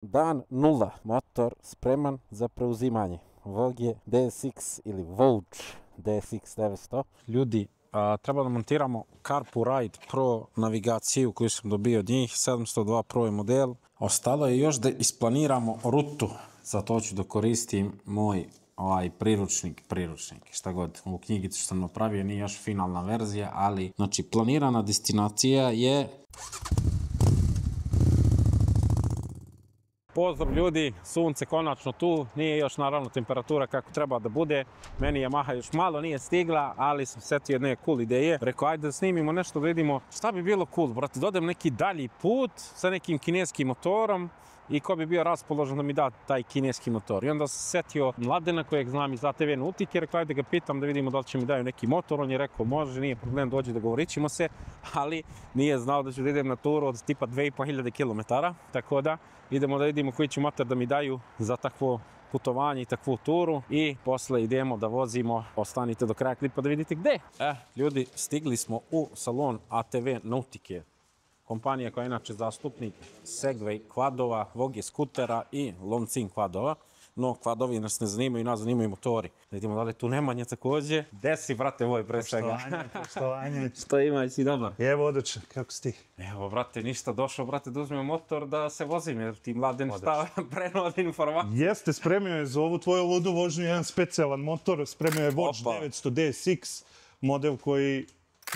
Dan 0, motor spreman za preuzimanje. Vogue DSX ili Vogue DSX 900. Ljudi, treba da montiramo CarPoRide Pro navigaciju koju sam dobio od njih, 702 Pro je model. Ostalo je još da isplaniramo rutu, za to ću da koristim moj priručnik, šta god. Ovu knjigicu što sam napravio nije još finalna verzija, ali znači planirana destinacija je... Pozdrav ljudi, sunce konačno tu, nije još naravno temperatura kako treba da bude. Meni Yamaha još malo nije stigla, ali sam setio jedne cool ideje. Rekao, ajde da snimimo nešto, da vidimo šta bi bilo cool, brate, da odem neki dalji put sa nekim kineskim motorom i ko bi bio raspoložen da mi da taj kineski motor. I onda sam setio Mladena kojeg znam iz ATV Nautike, rekao, ajde ga pitam da vidimo da li će mi daju neki motor. On je rekao, može, nije problem, dođi da govorit ćemo se, ali nije znao da ću da idem na turu od tipa 2500 km, tako da idemo da vidimo koji će motor da mi daju za takvo putovanje i takvu turu i posle idemo da vozimo. Ostanite do kraja klipa da vidite gde. Ljudi, stigli smo u salon ATV Nautike. Kompanija koja je inače zastupnik Segway kvadova, Vogue skutera i Longines kvadova. No, kvadovi nas ne zanimaju, nas zanimaju motori. Da vidimo da li tu Nemanja također. Gde si, brate moj, pre svega? Poštovanje. Što ima, jesi dobar? Evo, odlično, kako si ti? Evo, brate, ništa, došao, brate, da uzmem motor da se vozim, jer ti Mladen šta prenodi informaciju. Jeste, spremio je za ovu tvoju ludu vožnju jedan specijalan motor, spremio je Vogue 900 DSX, model koji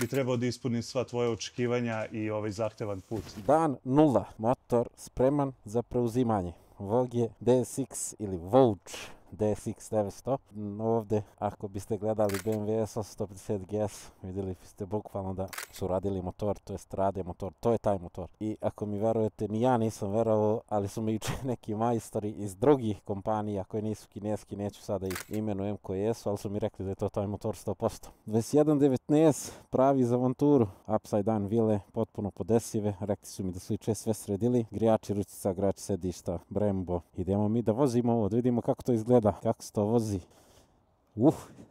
bi trebao da ispuni sva tvoja očekivanja i ovaj zahtevan put. Dan 0, motor spreman za preuzimanje. Vogue DSX ili Vogue DSX 900. Ovdje, ako biste gledali BMW S850 GS, vidjeli ste bukvalno da su radili motor, to je rade motor, to je taj motor. I ako mi verujete, ni ja nisam verovao, ali su mi juče neki majstori iz drugih kompanija koji nisu kineski, neću sada ih imenujem koji jesu, ali su mi rekli da je to taj motor 100%. 21.19, pravi za avanturu, upside down vile, potpuno podesive, rekli su mi da su juče sve sredili, grijači ručica, grijači sedišta, Brembo. Idemo mi da vozimo ovo, da vidimo kako to izgleda. Kako se to vozi?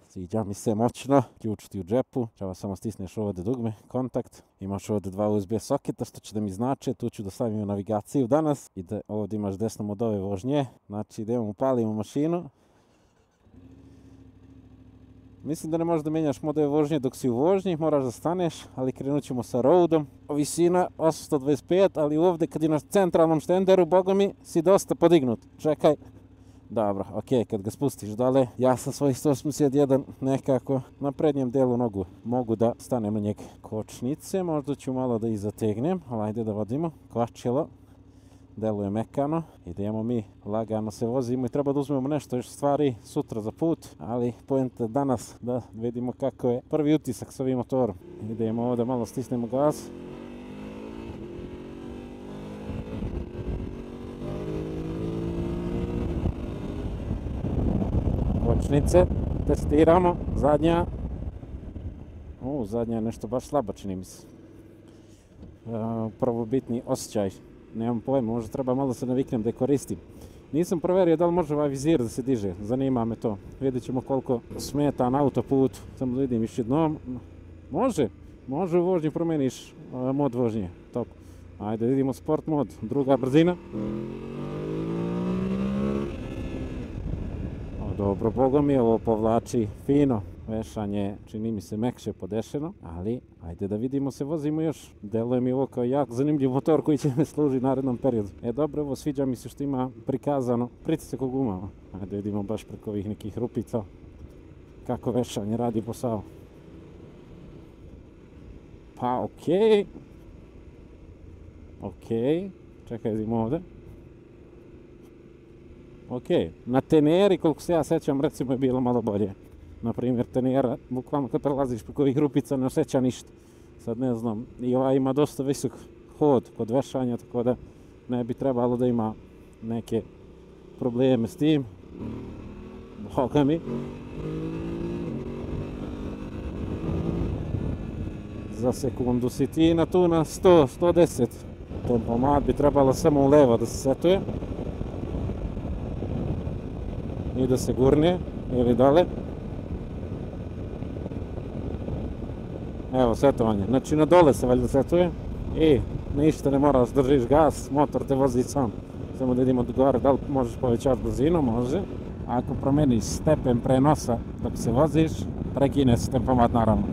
Sviđa mi se moćno. Ključ ti u džepu. Treba samo stisneš ovdje dugme, kontakt. Imaš ovdje dva USB soketa što će da mi znače. Tu ću da stavim navigaciju danas. I da ovdje imaš desnom od ove vožnje. Znači idemo upalimo mašinu. Mislim da ne možeš da menjaš model vožnje dok si u vožnji, moraš da staneš, ali krenut ćemo sa roadom. Visina 825, ali ovdje kad je na centralnom štenderu, boga mi, si dosta podignut. Čekaj. Dobro, ok, kad ga spustiš dole, ja sam svojih 181 nekako na prednjem delu nogu mogu da stanem na njega. Kočnice, možda ću malo da ih zategnem, ali ajde da vodimo. Kvačilo, deluje mekano, idemo mi, lagano se vozimo i treba da uzmemo nešto još stvari sutra za put, ali poenta danas da vidimo kako je prvi utisak s ovim motorom. Idemo ovdje, malo stisnemo gas. Kočnice, testiramo, zadnja. Zadnja je nešto baš slaba, čini mi se. Prvobitni osjećaj, nemam pojma, možda treba malo se naviknem da je koristim. Nisam proverio da li može ovaj vizir da se diže, zanima me to. Vidjet ćemo koliko smeta na autoputu, samo da vidim još jednom. Može u vožnji promeniš mod vožnje, top. Ajde vidimo sport mod, druga brzina. Dobro, boga mi ovo povlači fino, vešanje čini mi se mekše podešeno, ali ajde da vidimo se vozimo još. Deluje mi ovo kao jako zanimljiv motor koji će me služiti narednom periodu. Dobro, ovo sviđa mi se što ima prikazano pritisak u gumama. Ajde vidimo baš preko ovih nekih rupica kako vešanje radi posao. Pa okej. Čekaj, vidimo ovdje. Ok, na teneri, koliko se ja sećam, recimo je bilo malo bolje. Naprimjer, tenera, bukvalno kad prelaziš preko ovih rupica ne osjeća ništa. Sad ne znam, i ova ima dosta visok hod kod vešanja, tako da ne bi trebalo da ima neke probleme s tim. Boga mi. Za sekundu si ti na tu na 100, 110. Tempomat bi trebalo samo u levo da se setuje. I da se gurne ili dole. Evo setovanje, znači na dole se valjda setuje i ništa ne mora da držiš gas, motor te vozi sam. Samo da vidimo gore, da li možeš povećati brzinu, može. Ako promeniš stepen prenosa dok se voziš, prekine se tempomat naravno.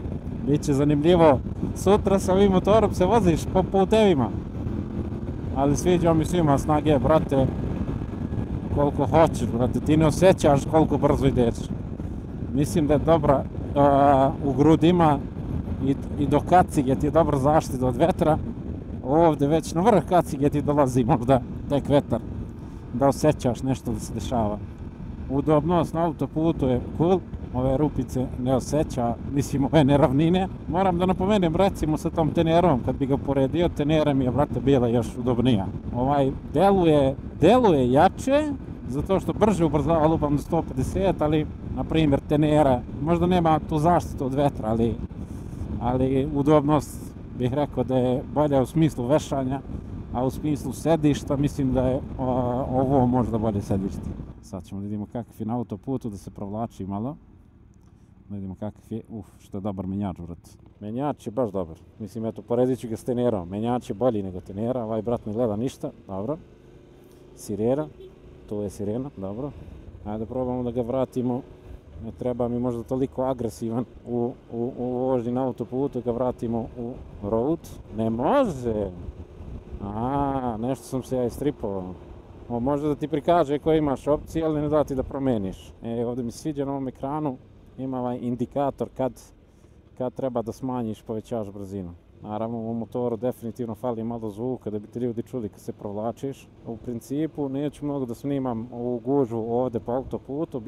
Biće zanimljivo, sutra sa ovim motorom se voziš po putevima. Ali sviđa mi svima snage, brate, koliko hoćeš, brate, ti ne osjećaš koliko brzo ideš. Mislim da je dobra u grudima i do kacige ti je dobra zaštita od vetra. Ovdje već na vrh kacige ti dolazi možda tek vetar, da osjećaš nešto da se dešava. Udobnost na autoputu je cool, ove rupice ne osjeća, mislim ove neravnine. Moram da napomenem recimo sa tom Tenerom, kad bi ga poredio, Tenera mi je, brate, bila još udobnija. Ovaj deluje jače, zato što brže ubrzava lupam do 150, ali na primjer Tenera možda nema tu zaštitu od vetra, ali udobnost bih rekao da je bolja u smislu vešanja, a u smislu sedišta mislim da je ovo možda bolje sedište. Sad ćemo da vidimo kakav je na autoputu, da se provlači malo. Da vidimo kakav je, što je dobar menjač, brat. Menjač je baš dobar. Mislim, eto, poredit ću ga s Tenerom. Menjač je bolji nego Tenera, ovaj brat ne gleda ništa, dobro. Sirena, to je sirena, dobro. Ajde probamo da ga vratimo. Ne treba mi možda toliko agresivan u vožnji na autoputu, ga vratimo u road. Ne može! Nešto sam se ja istripovao. Može da ti prikaže koje imaš opcije, ali ne da ti da promeniš. Ovdje mi sviđa na ovom ekranu, ima ovaj indikator kad treba da smanjiš, povećaš brzinu. Naravno, u motoru definitivno fali malo zvuka da bi ti ljudi čuli kad se provlačiš. U principu neću mnogo da snimam ovu gužvu ovdje po autoputu,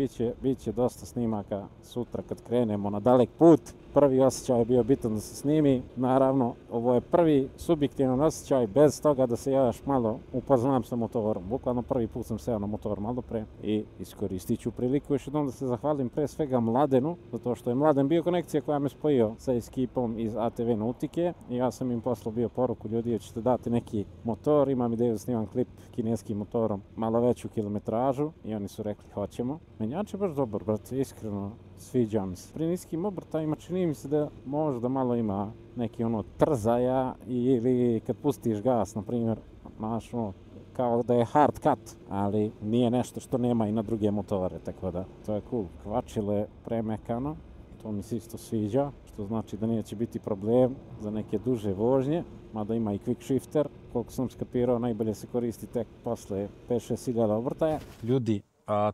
bit će dosta snimaka sutra kad krenemo na dalek put. Prvi osjećaj je bio bitan da se snimi. Naravno, ovo je prvi subjektivan osjećaj bez toga da se ja još malo upoznam sa motorom. Bukvalno prvi put sam seo na motor malo pre i iskoristit ću priliku još jednom da se zahvalim pre svega Mladenu, zato što je Mladen bio konekcija koja me spojio sa ekipom iz ATV Nautike i ja sam im poslao bio poruku, ljudi, ćete dati neki motor, imam ideju da snimam klip kineskim motorom, malo veću kilometražu i oni su rekli hoćemo. Menjač je baš dobar, brate, iskreno. Sviđa mi se. Pri niskim obrtajima čini mi se da možda malo ima neki trzaja ili kad pustiš gas, na primjer, znaš, kao da je hard cut, ali nije nešto što nema i na druge motore, tako da to je cool. Kvačilo je premekano, to mi se isto sviđa, što znači da neće biti problem za neke duže vožnje, mada ima i quick shifter, koliko sam skapirao, najbolje se koristi tek posle 5-6 hiljada obrtaja. Ljudi,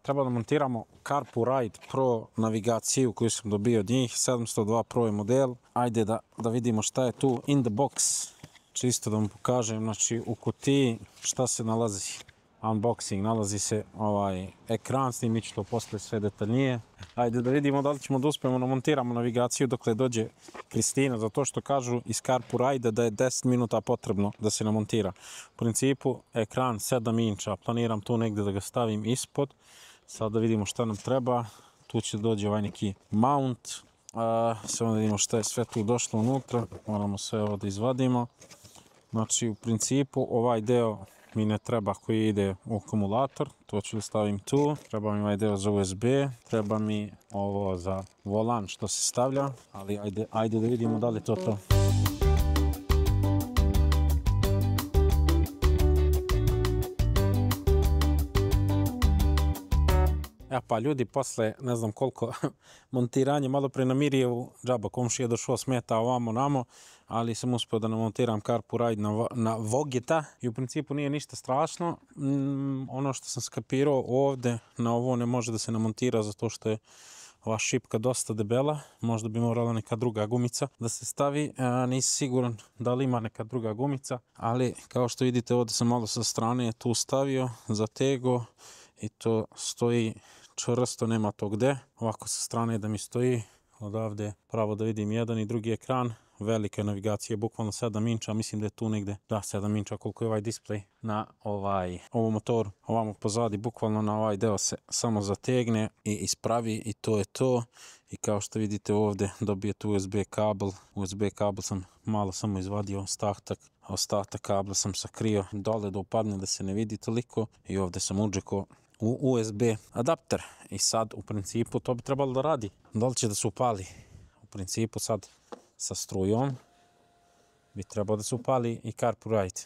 treba da montiramo CarPoRide Pro navigaciju koju sam dobio od njih, 702 Pro je model. Ajde da vidimo šta je tu in the box, čisto da vam pokažem, znači u kutiji šta se nalazi. Unboxing, nalazi se ovaj ekran, snimit ću to posle sve detaljnije. Ajde da vidimo da li ćemo da uspemo da montiramo navigaciju dokle dođe Kristina, zato što kažu iz CarPoRide da je 10 minuta potrebno da se namontira. U principu ekran 7 inča, planiram tu negdje da ga stavim ispod. Sad da vidimo šta nam treba, tu će dođi ovaj neki mount. Samo da vidimo šta je sve tu došlo unutra, moramo sve ovo da izvadimo. Znači u principu ovaj deo mi ne treba koji ide u akumulator, to ću da stavim tu, treba mi ovaj deo za USB, treba mi ovo za volan što se stavlja, ali ajde da vidimo da li to to. Pa ljudi, posle ne znam koliko montiranje, malo pre na Mirjevu džaba, komšija je došao smeta ovamo namo, ali sam uspio da namontiram CarPoRide na Vogeta i u principu nije ništa strašno. Ono što sam skapirao ovdje, na ovo ne može da se namontira zato što je ova šipka dosta debela, možda bi morala neka druga gumica da se stavi, nisam siguran da li ima neka druga gumica, ali kao što vidite ovdje sam malo sa strane tu stavio, zatego i to stoji čvrsto, nema to gde. Ovako sa strane da mi stoji, odavde pravo da vidim jedan i drugi ekran. Velika navigacija, bukvalno 7 inča, mislim da je tu negde, da 7 inča koliko je ovaj display na ovom motoru. Ovamo pozadi, bukvalno na ovaj deo se samo zategne i ispravi i to je to. I kao što vidite ovdje dobijete USB kabel. USB kabel sam malo samo izvadio, ostatak kabla sam sakrio dole da upadne da se ne vidi toliko i ovdje sam udžekao u USB adapter. I sad u principu to bi trebalo da radi. Da li će da se upali? U principu sad sa strujom bi trebalo da se upali i CarPoRide.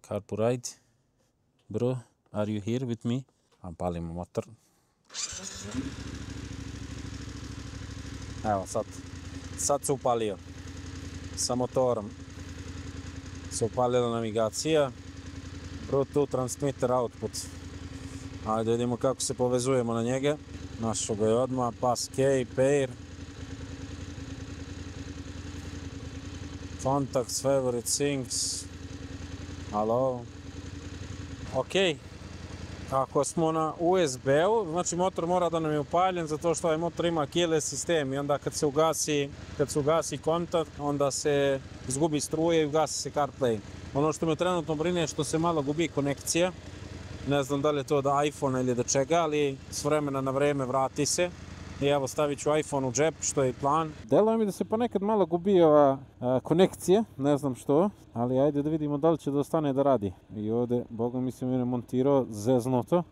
CarPoRide Bro, are you here with me? A palimo motor. Evo sad se upalio. Sa motorom se upalila navigacija. Bluetooth transmitter output. Ajde vidimo kako se povezujemo na njega. Našao ga je odmah, Passkey, pair. Contacts, favorite things. Halo. Ok. Ako smo na USB-u, znači motor mora da nam je upaljen zato što ovaj motor ima keyless sistem i onda kad se ugasi kontakt, onda se izgubi struje i ugasi se CarPlay. Ono što me trenutno brine je što se malo gubi konekcija. Ne znam da li je to od iPhone ili do čega, ali s vremena na vreme vrati se. I evo stavit ću iPhone u džep, što je i plan. Deluje mi da se ponekad malo gubi ova konekcija, ne znam što, ali ajde da vidimo da li će da ostane da radi. I ovdje, Boga mi se mi montirao zeznuto,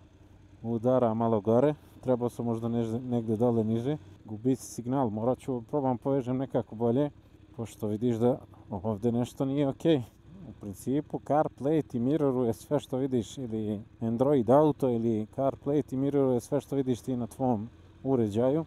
udara malo gore, trebao sam možda negdje dole niže. Gubi se signal, morat ću probam povežem nekako bolje, pošto vidiš da ovdje nešto nije okej. U principu CarPlay ti mirroruje sve što vidiš, ili Android Auto ili CarPlay ti mirroruje sve što vidiš ti na tvom uređaju,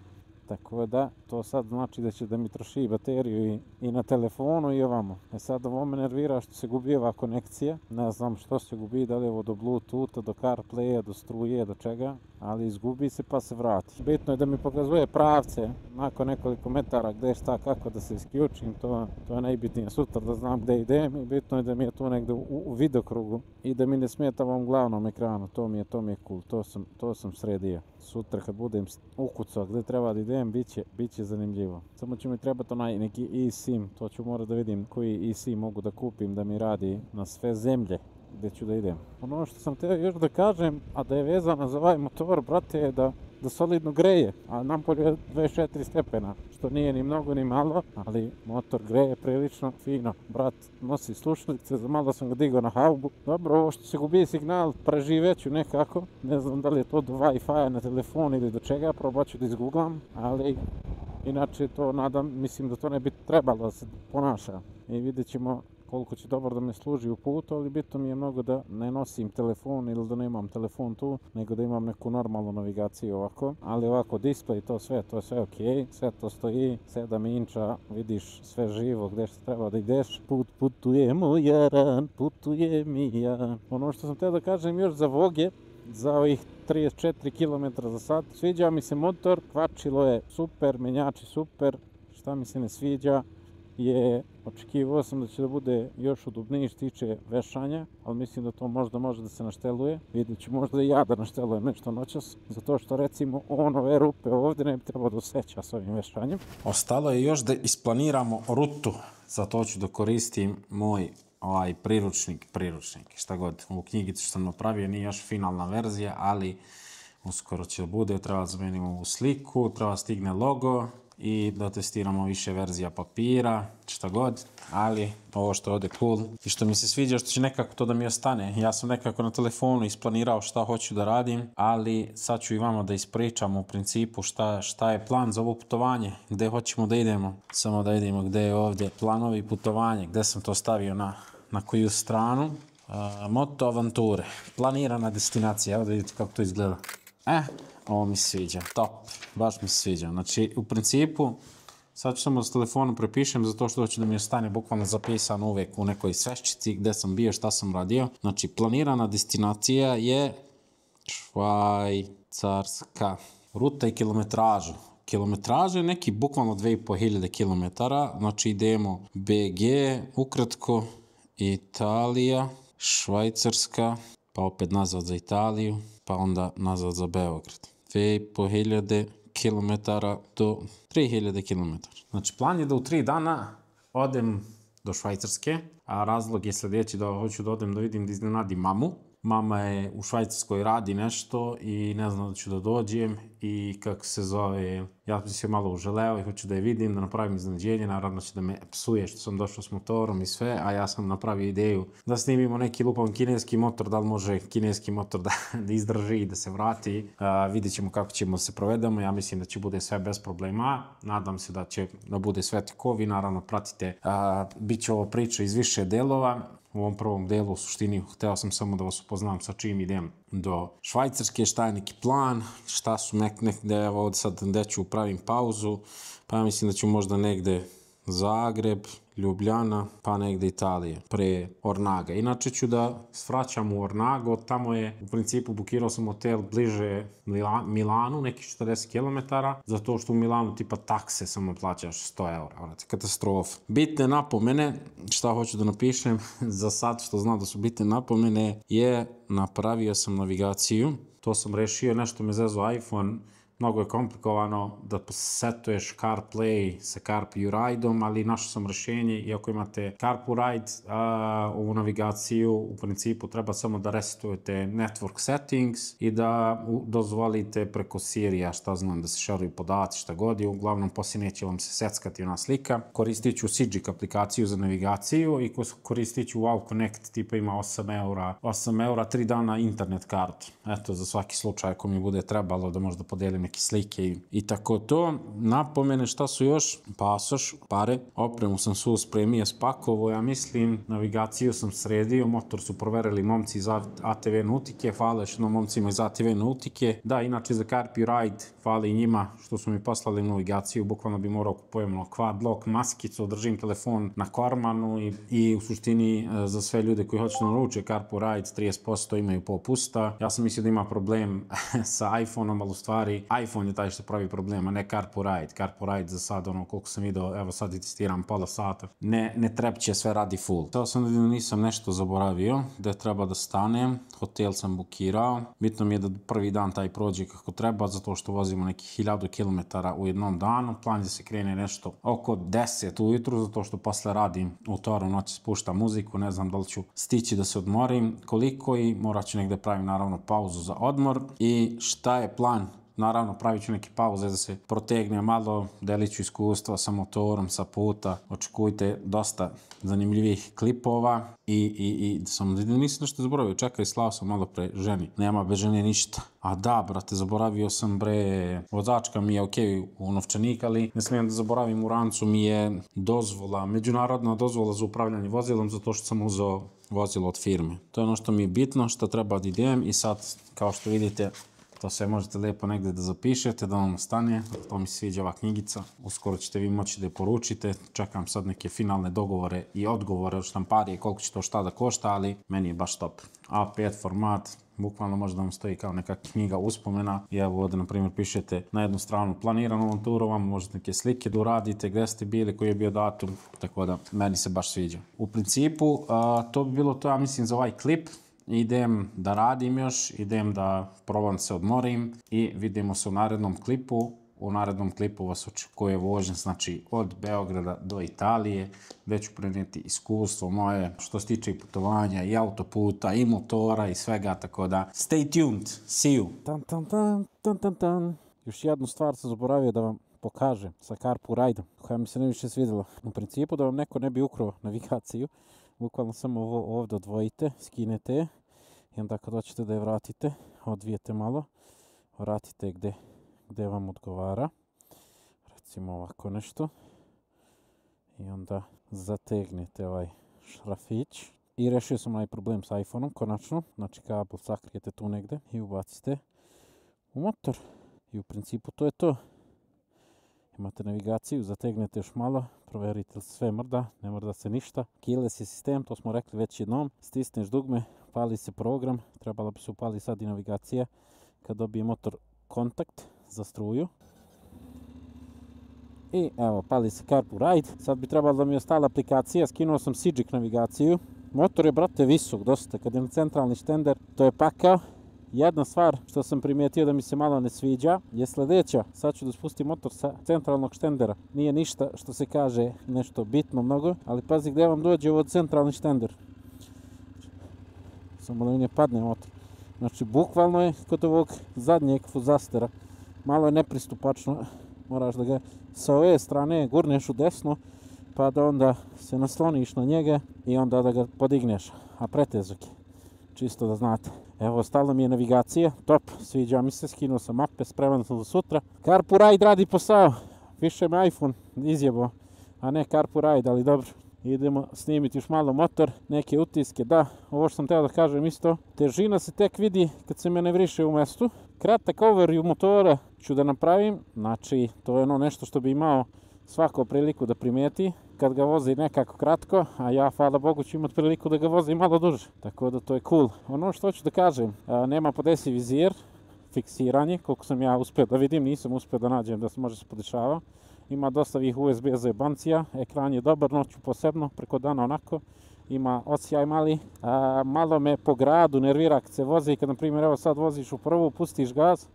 tako da to sad znači da će da mi troši bateriju i na telefonu i ovamo. Sad ovo me nervira što se gubi ova konekcija, ne znam što se gubi, da li je ovo do Bluetootha, do CarPlaya, do struje, do čega, ali izgubi se pa se vrati. Bitno je da mi pokazuje pravce nakon nekoliko metara gdje šta, kako da se isključim, to je najbitnije sutra da znam gdje idem i bitno je da mi je to negdje u vidokrugu i da mi ne smeta ovom glavnom ekranu, to mi je cool, to sam sredio. Sutra kad budem ukucao gdje treba da idem, bit će zanimljivo. Samo će mi trebati onaj neki eSIM, to ću morati da vidim koji eSIM mogu da kupim da mi radi na sve zemlje gdje ću da idem. Ono što sam teo još da kažem, a da je vezano za ovaj motor, brate, je da solidno greje, a napolju je 24 stepena, što nije ni mnogo ni malo, ali motor greje prilično fino. Brat nosi slušalice, za malo sam ga digao na haubu. Dobro, ovo što se gubi signal, preživeću nekako, ne znam da li je to do Wi-Fi na telefonu ili do čega, probat ću da izgooglam, ali inače to mislim da to ne bi trebalo da se ponaša. I vidjet ćemo koliko će dobro da me služi u putu, ali bitno mi je mnogo da ne nosim telefon ili da nemam telefon tu, nego da imam neku normalnu navigaciju ovako. Ali ovako display, to je sve ok, sve to stoji, 7 inča, vidiš sve živo gdje što treba da ideš. Putujemo jaran, putuje mi ja. Ono što sam teo da kažem još za Voge, za ovih 34 km za sat, sviđa mi se motor, kvačilo je super, menjači super, šta mi se ne sviđa je, očekivao sam da će da bude još udobniji što tiče vešanja, ali mislim da to možda može da se našteluje. Vidjet ću možda i ja da naštelujem nešto noćas, zato što recimo ove rupe ovdje ne bi trebalo da osjeća s ovim vešanjem. Ostalo je još da isplaniramo rutu, zato ću da koristim moj priručnik, šta god. U knjigicu što sam napravio nije još finalna verzija, ali uskoro će da bude, treba da zamenimo ovu sliku, treba stigne logo i da testiramo više verzija papira, šta god, ali ovo što je ovdje cool i što mi se sviđa što će nekako to da mi ostane. Ja sam nekako na telefonu isplanirao šta hoću da radim, ali sad ću i vama da ispričam u principu šta je plan za ovo putovanje, gdje hoćemo da idemo. Samo da vidimo gdje je ovdje planovi putovanja, gdje sam to stavio na koju stranu. Moto avanture, planirana destinacija, evo da vidite kako to izgleda. Ovo mi se sviđa, top, baš mi se sviđa. Znači, u principu, sad ću samo s telefonu prepišem zato što hoću da mi ostane bukvalno zapisano uvijek u nekoj sveščici gdje sam bio, šta sam radio. Znači, planirana destinacija je Švajcarska. Ruta i kilometražu. Kilometraža je neki bukvalno 2500 km, znači idemo BG, ukratko, Italija, Švajcarska, pa opet nazad za Italiju, pa onda nazad za Beograd. 2500 km do 3000 km. Znači plan je da u 3 dana odem do Švajcarske, a razlog je sljedeći da hoću da odem da vidim da iznenadim mamu. Mama je u Švajcarskoj, radi nešto i ne znam da ću da dođem i kako se zove, ja bi se malo uželeo i hoću da je vidim, da napravim iznenađenje, naravno će da me psuje što sam došao s motorom i sve, a ja sam napravio ideju da snimimo neki lupan kineski motor, da li može kineski motor da izdrži i da se vrati. Vidjet ćemo kako ćemo se provedemo, ja mislim da će bude sve bez problema, nadam se da će da bude sve tekovi, naravno pratite, bit će ovo priča iz više delova. u ovom prvom delu. U suštini hteo sam samo da vas upoznam sa čim idem do Švajcarske, šta je neki plan, šta su negde, evo ovdje sad gde ću pravim pauzu, pa ja mislim da ću možda negde Zagreb, Ljubljana, pa negde Italije, pre Ornaga. Inače ću da svraćam u Ornago, tamo je, u principu bukirao sam hotel bliže Milanu, nekih 40 km, zato što u Milanu tipa takse samo plaćaš 100 eura, katastrofa. Bitne napomene, šta hoću da napišem, za sad što znam da su bitne napomene, je napravio sam navigaciju, to sam rešio, nešto me zezo iPhone, mnogo je komplikovano da setuješ CarPlay sa CarPlay-om, ali našao sam rešenje i ako imate CarPlay, ovu navigaciju, u principu treba samo da resetujete network settings i da dozvolite preko Sirija, šta znam, da se šeruju podaci, šta god je, uglavnom poslije neće vam se seckati ona slika. Koristit ću Sigic aplikaciju za navigaciju i koristit ću Wow Connect, tipa ima 8 eura, 3 dana internet kartu. Eto, za svaki slučaj ako mi bude trebalo da možda podelim neke slike i tako to. Napomene šta su još? Pasoš, pare, opremu sam svu spremio, spakovo, ja mislim, navigaciju sam sredio, motor su proverili momci iz ATV Nautike, hvala još jednom momcima iz ATV Nautike. Da, inače za CarPlay, hvala i njima što su mi poslali navigaciju, bukvalno bi morao kupujemo quad lock maskicu, držim telefon na kormanu i u suštini za sve ljude koji hoće da naruče CarPlay 30% imaju popusta. Ja sam mislio da ima problem sa iPhone-om, ali u stvari iPhone je taj što pravi problem, a ne CarPlay. CarPlay za sad, koliko sam vidio, evo sad i testiram pola sata, ne trepće, sve radi full. Teo sam da nisam nešto zaboravio, gde treba da stanem, hotel sam bukirao. Bitno mi je da prvi dan taj prođe kako treba, zato što vozimo nekih 1000 km u jednom danu. Plan je da se krene nešto oko 10 ujutru, zato što posle radim u toru noći, spuštam muziku, ne znam da li ću stići da se odmorim, koliko i morat ću negde pravim naravno pauzu za odmor. I šta je plan? Naravno, pravit ću neke pauze da se protegne malo, delit ću iskustva sa motorom, sa puta. Očekujte dosta zanimljivih klipova i sam nisam nešto zaboravio, čekaj, slao sam malo pre ženi. Nema bez žene ništa. A da, brate, zaboravio sam vozačka mi je okej u novčanik, ali ne smijem da zaboravim, u rancu mi je dozvola, međunarodna dozvola za upravljanje vozilom, zato što sam uzeo vozilo od firme. To je ono što mi je bitno, što treba da idem i sad, kao što vidite, to sve možete lijepo negdje da zapišete, da vam ostane. To mi se sviđa ova knjigica. Uskoro ćete vi moći da je poručite. Čekam sad neke finalne dogovore i odgovore od štamparije koliko će to šta da košta, ali meni je baš top. A5 format, bukvalno može da vam stoji kao neka knjiga uspomena. I evo ovdje, na primjer, pišete na jednu stranu planiranu avanturu, vam možete neke slike da uradite, gdje ste bili, koji je bio datum, tako da meni se baš sviđa. U principu, to bi bilo to, ja mislim, za ovaj klip. Idem da radim još, idem da probam se odmorim i vidimo se u narednom klipu. U narednom klipu vas očekuje vožnja, znači od Beograda do Italije, gdje ću prenijeti iskustvo moje što se tiče i putovanja i autoputa i motora i svega, tako da stay tuned, see you. Još jednu stvar sam zaboravio da vam pokažem sa CarPlay-om, koja mi se najviše svidjela. U principu da vam neko ne bi ukrao navigaciju, bukvalno samo ovo ovdje odvojite, skinete i onda kad hoćete da je vratite, odvijete malo, vratite gdje vam odgovara, recimo ovako nešto, i onda zategnete ovaj šrafić i rešio sam ovaj problem s iPhone-om, konačno, znači kabel sakrijete tu negdje i ubacite u motor i u principu to je to. Imate navigaciju, zategnete još malo, proverite li sve mrda, ne mrda se ništa. Keyless je sistem, to smo rekli već jednom. Stisneš dugme, pali se program, trebala bi se upali sad i navigacija kad dobije motor kontakt za struju. I evo, pali se CarPlay. Sad bi trebalo da mi je ostala aplikacija, skinuo sam Sigic navigaciju. Motor je, brate, visok dosta, kad je na centralni štender, to je pakao. Jedna stvar što sam primijetio da mi se malo ne sviđa je sljedeća. Sad ću da spustim motor sa centralnog štendera. Nije ništa što se kaže nešto bitno mnogo, ali pazi gdje vam dođe ovo centralni štender. Samo da mi ne padne motor. Znači, bukvalno je kod ovog zadnjeg fuzastera. Malo je nepristupačno. Moraš da ga sa ove strane gurneš u desno, pa da onda se nasloniš na njega i onda da ga podigneš. A pretezak je. Čisto da znate. Evo, ostala mi je navigacija, top, sviđa mi se, skinuo sam mape, spreman sam za sutra. CarPlay radi posao, više me iPhone izjebao, a ne CarPlay, ali dobro. Idemo snimiti još malo motor, neke utiske. Da, ovo što sam teo da kažem isto, težina se tek vidi kad se manevriše u mestu. Kratak overview motora ću da napravim, znači to je ono nešto što bi imao svako priliku da primijeti kad ga vozi nekako kratko, a ja, hvala Bogu, ću imati priliku da ga vozi malo duže. Tako da to je cool. Ono što ću da kažem, nema podesi vizir, fiksiranje, koliko sam ja uspio da vidim, nisam uspio da nađem da se može se podešava. Ima dosta ovih USB zajebancija, ekran je dobar, noću posebno, preko dana onako. Ima osjaj mali, malo me po gradu nervira kad se vozi, kad na primjer evo sad voziš u prvu, pustiš gaz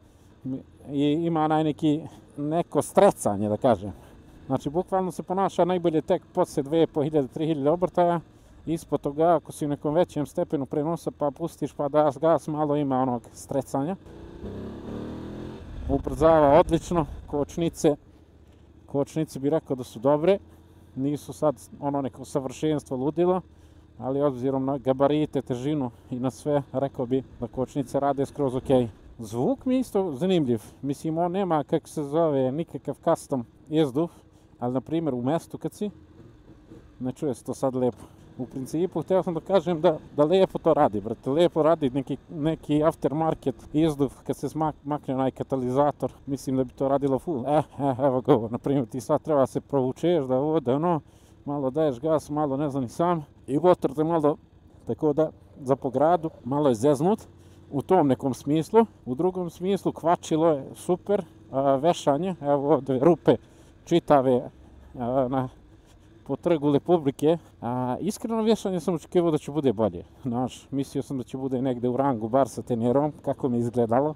i ima neko strecanje da kažem. Znači bukvalno se ponaša najbolje tek poslije 2500-3000 obrtaja. Ispod toga ako si u nekom većem stepenu prenosa pa pustiš pa daš gas, malo ima onog strecanja. Ubrzava odlično, kočnice bi rekao da su dobre, nisu sad ono neko savršenstvo ludilo, ali obzirom na gabarite, težinu i na sve, rekao bi da kočnice rade skroz ok. Zvuk mi je isto zanimljiv, mislim on nema kako se zove nikakav custom izduf, ali na primjer u mestu kad si, ne čuje se to sad lijepo. U principu htio sam da kažem da lijepo to radi, brate, lijepo radi neki aftermarket izduf kad se makne onaj katalizator, mislim da bi to radilo full. Evo go, na primjer ti sad treba se provučeš da ovdje ono, malo daješ gas, malo ne znam ni sam i motor te malo, tako da za po gradu, malo je zeznut u tom nekom smislu. U drugom smislu kvačilo je super, vešanje, evo ovdje rupe čitave po trgu Republike. Iskreno vješanje sam očekivao da će bude bolje. Mislio sam da će bude negde u rangu bar sa tenerom, kako mi izgledalo,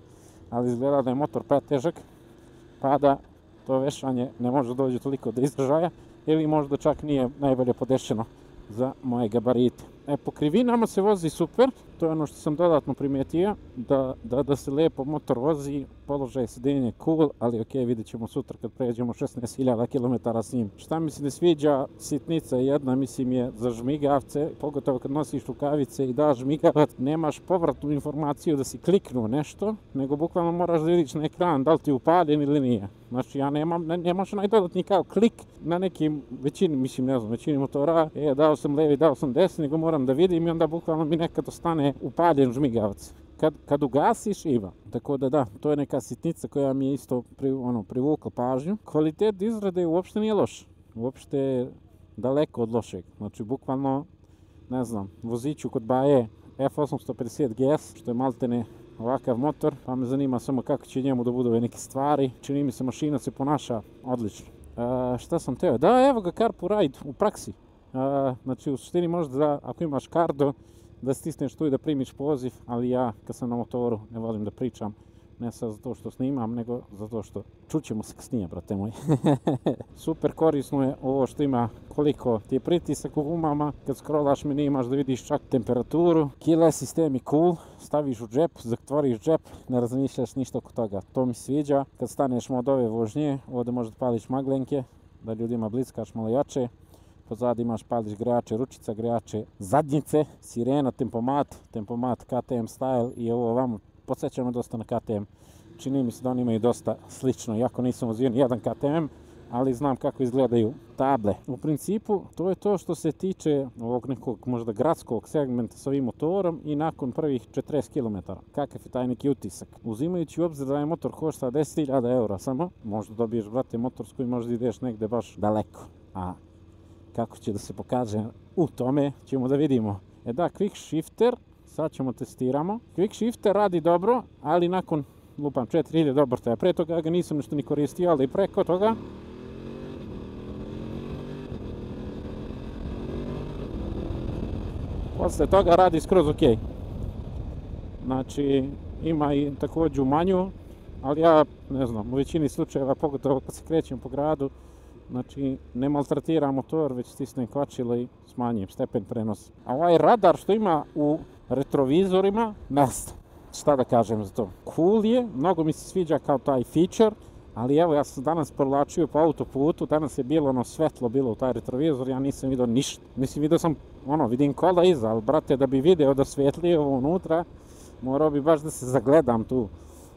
ali izgleda da je motor pretežak, pa da to vješanje ne može doći toliko do izražaja, ili možda čak nije najbolje podešeno za moje gabarite. Po krivinama se vozi super, to je ono što sam dodatno primijetio, da se lijepo motor vozi, položaj sedenja cool, ali ok, vidjet ćemo sutra kad pređemo 16.000 km s njim. Šta mi se ne sviđa, sitnica jedna, mislim je za žmigavce, pogotovo kad nosiš rukavice i daš žmigavac, nemaš povratnu informaciju da si kliknuo nešto, nego bukvalno moraš da vidiš na ekran da li ti je upaljen ili nije. Znači ja nemaš onaj dodatni kao klik na nekim većini motora, dao sam levi, dao sam desni, nego moram da vidim i onda bukvalno mi nekad ostane upaljen žmigavac. Kad ugasiš ima. Tako da, to je neka sitnica koja mi je isto privukla pažnju. Kvalitet izrade uopšte nije loš. Uopšte je daleko od lošeg. Znači bukvalno, ne znam, voziću kod baje F850 GS, što je maltene ovakav motor, pa me zanima samo kako će njemu da budu neke stvari. Čini mi se mašina se ponaša odlično. Šta sam teo? Da, evo ga Carpo Ride u praksi. Znači u suštini možda ako imaš kardo da stisneš tu i da primiš poziv, ali ja kad sam na motoru ne volim da pričam, ne sad zato što snimam, nego zato što čućemo se kasnije, brate moj. Super korisno je ovo što ima koliko ti je pritisak u gumama, kad scrollaš meni imaš da vidiš čak temperaturu, keyless sistem je cool, staviš u džep, zatvoriš džep, ne razmišljaš ništa oko toga, to mi sviđa. Kad staneš od ove vožnje, ovdje možda pališ maglenke, da ljudima blickaš malo jače. Pozad imaš pališ grejače ručica, grejače zadnjice, sirena, tempomat KTM style i ovo ovamo podsjeća me dosta na KTM. Čini mi se da oni imaju dosta slično, iako nisam vozio ni jedan KTM, ali znam kako izgledaju table. U principu to je to što se tiče ovog nekog možda gradskog segmenta s ovim motorom i nakon prvih 40 km. Kakav je taj neki utisak? Uzimajući u obzir da je motor košta 10.000 eura samo, možda dobiješ, brate, motor s kojim možda ideš negde baš daleko. A kako će da se pokaže u tome ćemo da vidimo. Quick shifter, sad ćemo testiramo. Quick shifter radi dobro, ali nakon 4000 obrtaja. Pre toga ga nisam nešto ni koristio, ali preko toga posle toga radi skroz ok. Znači ima i također manju, ali ja ne znam, u većini slučajeva, pogotovo kad se krećem po gradu, znači ne maltretiram motor, već stisnem kvačilo i smanjim stepen prenosa. A ovaj radar što ima u retrovizorima, ne znam šta da kažem za to. Cool je, mnogo mi se sviđa kao taj feature, ali evo ja sam danas prolačio po autoputu, danas je bilo ono svetlo bilo u taj retrovizor, ja nisam vidio ništa. Mislim, vidio sam, vidim kola iza, ali brate da bi video da svetli ovo unutra, morao bi baš da se zagledam tu.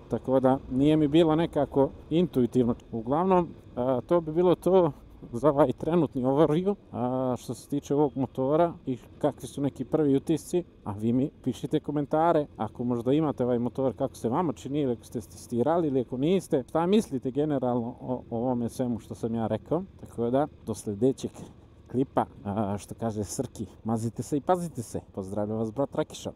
Tako da nije mi bilo nekako intuitivno. Uglavnom, to bi bilo to. za ovaj trenutni overview što se tiče ovog motora i kakvi su neki prvi utisci, a vi mi pišite komentare ako možda imate ovaj motor, kako se vama čini, ili ako ste testirali ili ako niste, šta mislite generalno o ovome svemu što sam ja rekao. Tako da, do sljedećeg klipa, što kaže Srki, mazite se i pazite se. Pozdravljam vas, brat Rakiša.